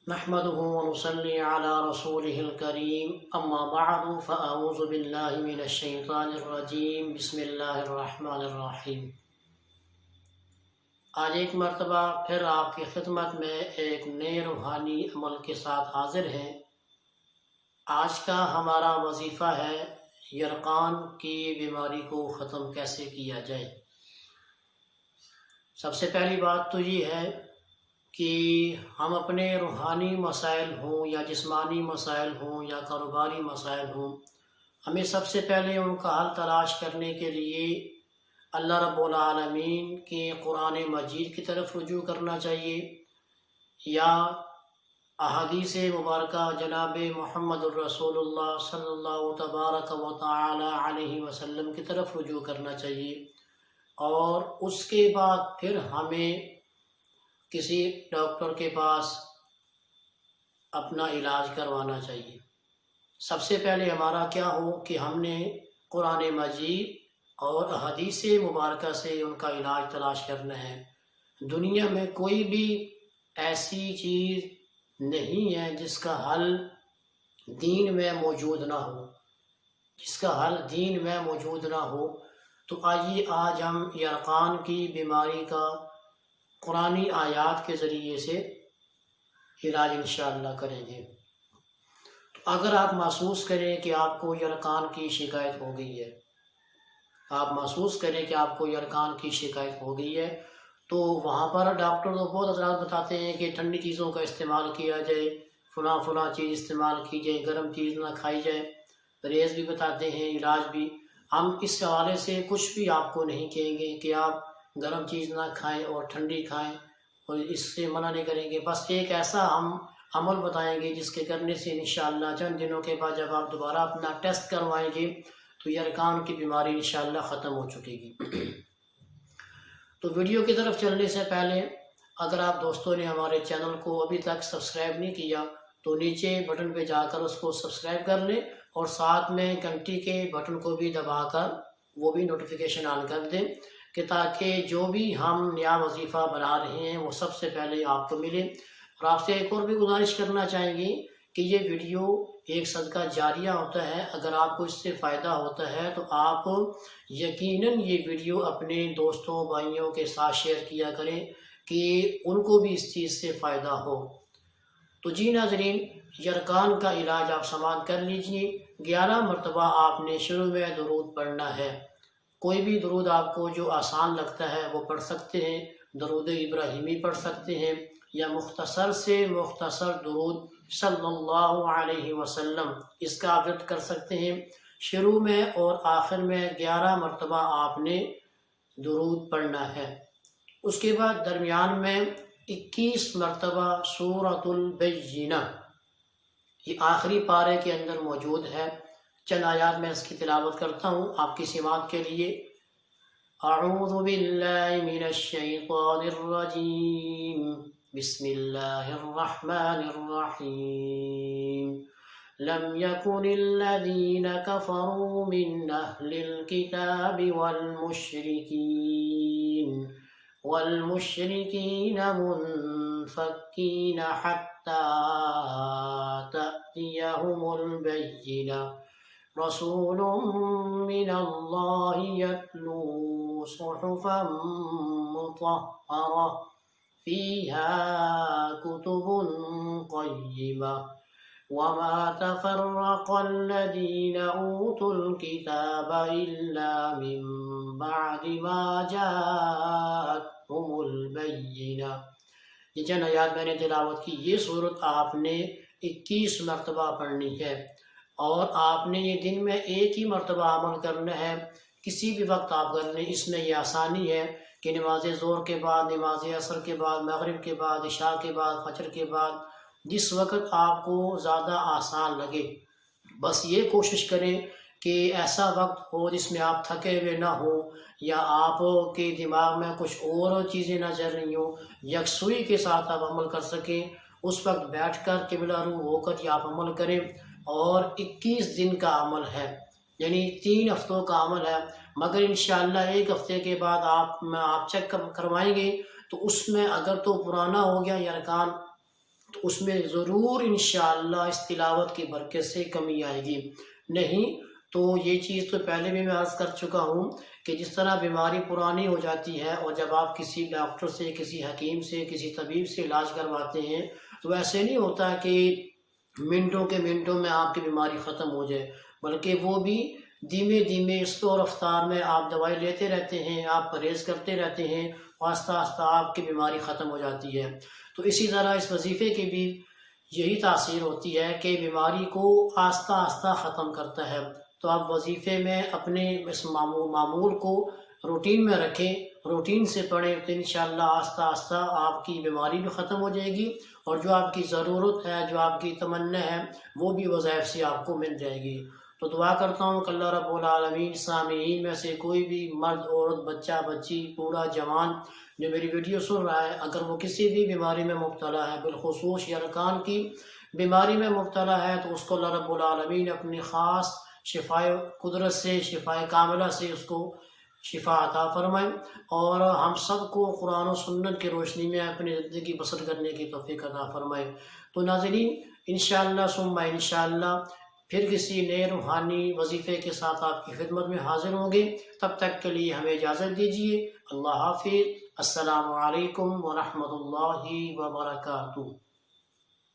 نحمده ونصلي على رسوله الكريم أما بعد فأعوذ بالله من الشيطان الرجيم بسم الله الرحمن الرحیم۔ آج ایک مرتبہ پھر آپ کی خدمت میں ایک نئے روحانی عمل کے ساتھ حاضر ہیں۔ آج کا ہمارا وظیفہ ہے یرقان کی بیماری کو ختم کیسے کیا جائے۔ سب سے پہلی بات تو یہ ہے کہ ہم اپنے روحانی مسائل ہوں یا جسمانی مسائل ہوں یا کاروباری مسائل ہوں، ہمیں سب سے پہلے ان کا حل تلاش کرنے کے لیے اللہ رب العالمین کے قرآن مجید کی طرف رجوع کرنا چاہیے یا احادیث مبارکہ جناب محمد الرسول اللہ صلی اللہ تبارک و تعالی علیہ وسلم کی طرف رجوع کرنا چاہیے، اور اس کے بعد پھر ہمیں کسی ڈاکٹر کے پاس اپنا علاج کروانا چاہیے۔ سب سے پہلے ہمارا کیا ہو کہ ہم نے قرآن مجید اور احادیث مبارکہ سے ان کا علاج تلاش کرنا ہے۔ دنیا میں کوئی بھی ایسی چیز نہیں ہے جس کا حل دین میں موجود نہ ہو، تو آئیے آج ہم یرقان کی بیماری کا قرآنی آیات کے ذریعے سے علاج انشاءاللہ کریں گے۔ تو اگر آپ محسوس کریں کہ آپ کو یرقان کی شکایت ہو گئی ہے، تو وہاں پر ڈاکٹر تو بہت حضرات بتاتے ہیں کہ ٹھنڈی چیزوں کا استعمال کیا جائے، فلاں چیز استعمال کی جائے، گرم چیز نہ کھائی جائے، پرہیز بھی بتاتے ہیں، علاج بھی۔ ہم اس حوالے سے کچھ بھی آپ کو نہیں کہیں گے کہ آپ گرم چیز نہ کھائیں اور ٹھنڈی کھائیں، اور اس سے منع نہیں کریں گے۔ بس ایک ایسا ہم عمل بتائیں گے جس کے کرنے سے انشاءاللہ چند دنوں کے بعد جب آپ دوبارہ اپنا ٹیسٹ کروائیں گے تو یرقان کی بیماری انشاءاللہ ختم ہو چکے گی۔ تو ویڈیو کی طرف چلنے سے پہلے اگر آپ دوستوں نے ہمارے چینل کو ابھی تک سبسکرائب نہیں کیا تو نیچے بٹن پہ جا کر اس کو سبسکرائب کر لیں، اور ساتھ میں گھنٹی کے بٹن کو بھی دبا کر وہ بھی نوٹیفیکیشن آن کر دیں، کہ تاکہ جو بھی ہم نیا وظیفہ بنا رہے ہیں وہ سب سے پہلے آپ کو ملے۔ اور آپ سے ایک اور بھی گزارش کرنا چاہیں گے کہ یہ ویڈیو ایک صدقہ جاریہ ہوتا ہے۔ اگر آپ کو اس سے فائدہ ہوتا ہے تو آپ یقیناً یہ ویڈیو اپنے دوستوں بھائیوں کے ساتھ شیئر کیا کریں کہ ان کو بھی اس چیز سے فائدہ ہو۔ تو جی ناظرین، یرقان کا علاج آپ سماعت کر لیجئے۔ 11 مرتبہ آپ نے شروع میں درود پڑھنا ہے۔ کوئی بھی درود آپ کو جو آسان لگتا ہے وہ پڑھ سکتے ہیں، درود ابراہیمی پڑھ سکتے ہیں، یا مختصر سے مختصر درود صلی اللہ علیہ وسلم، اس کا آپ ورد کر سکتے ہیں۔ شروع میں اور آخر میں 11 مرتبہ آپ نے درود پڑھنا ہے۔ اس کے بعد درمیان میں 21 مرتبہ سورۃ البینہ، یہ آخری پارے کے اندر موجود ہے۔ چند آیات میں اس کی تلاوت کرتا ہوں آپ کی سماعت کے لیے۔ اعوذ باللہ من الشیطان الرجیم، بسم اللہ الرحمن الرحیم۔ لم يكن الذين كفروا من أهل الكتاب والمشركين منفكين حتى تأتيهم البينة، رسول من الله يتلو صحفا مطهرة فيها كتب قيمة، وما تفرق الذين أوتوا الكتاب إلا من بعد ما جاءتهم البينة۔ یہ چند آیات میں نے تلاوت کی۔ یہ صورت آپ نے 21 مرتبہ پڑھنی ہے، اور آپ نے یہ دن میں ایک ہی مرتبہ عمل کرنا ہے، کسی بھی وقت آپ کر لیں۔ اس میں یہ آسانی ہے کہ نماز ظہر کے بعد، نماز عصر کے بعد، مغرب کے بعد، عشاء کے بعد، فجر کے بعد، جس وقت آپ کو زیادہ آسان لگے، بس یہ کوشش کریں کہ ایسا وقت ہو جس میں آپ تھکے ہوئے نہ ہوں، یا آپ کے دماغ میں کچھ اور چیزیں نہ چل رہی ہوں، یکسوئی کے ساتھ آپ عمل کر سکیں۔ اس وقت بیٹھ کر قبلہ رو ہو کر یہ آپ عمل کریں، اور 21 دن کا عمل ہے، یعنی 3 ہفتوں کا عمل ہے، مگر انشاءاللہ 1 ہفتے کے بعد آپ چیک کروائیں گے تو اس میں اگر تو پرانا ہو گیا یرقان تو اس میں ضرور انشاءاللہ اس تلاوت کی برکت سے کمی آئے گی. نہیں تو یہ چیز تو پہلے بھی میں عرض کر چکا ہوں کہ جس طرح بیماری پرانی ہو جاتی ہے اور جب آپ کسی ڈاکٹر سے، کسی حکیم سے، کسی طبیب سے علاج کرواتے ہیں تو ایسے نہیں ہوتا کہ منٹوں کے منٹوں میں آپ کی بیماری ختم ہو جائے، بلکہ وہ بھی دھیمے دھیمے سلو رفتار میں آپ دوائی لیتے رہتے ہیں، آپ پرہیز کرتے رہتے ہیں، آہستہ آہستہ آپ کی بیماری ختم ہو جاتی ہے. تو اسی طرح اس وظیفے کی بھی یہی تاثیر ہوتی ہے کہ بیماری کو آہستہ آہستہ ختم کرتا ہے. تو آپ وظیفے میں اپنے اس معمول کو روٹین میں رکھیں، روٹین سے پڑھیں تو انشاءاللہ آہستہ آہستہ آپ کی بیماری بھی ختم ہو جائے گی، اور جو آپ کی ضرورت ہے، جو آپ کی تمنا ہے، وہ بھی وظائف سے آپ کو مل جائے گی. تو دعا کرتا ہوں کہ اللہ رب العالمین سامعین میں سے کوئی بھی مرد، عورت، بچہ، بچی، بوڑھا، جوان جو میری ویڈیو سن رہا ہے، اگر وہ کسی بھی بیماری میں مبتلا ہے، بالخصوص یرقان کی بیماری میں مبتلا ہے، تو اس کو اللہ رب العالمین اپنی خاص شفائے قدرت سے، شفائے کاملہ سے اس کو شفا عطا فرمائے، اور ہم سب کو قرآن و سنت کی روشنی میں اپنی زندگی بسر کرنے کی توفیق عطا فرمائے. تو ناظرین انشاءاللہ ثم انشاءاللہ پھر کسی نئے روحانی وظیفے کے ساتھ آپ کی خدمت میں حاضر ہوں گے. تب تک کے لیے ہمیں اجازت دیجیے. اللہ حافظ. السلام علیکم ورحمۃ اللہ وبرکاتہ.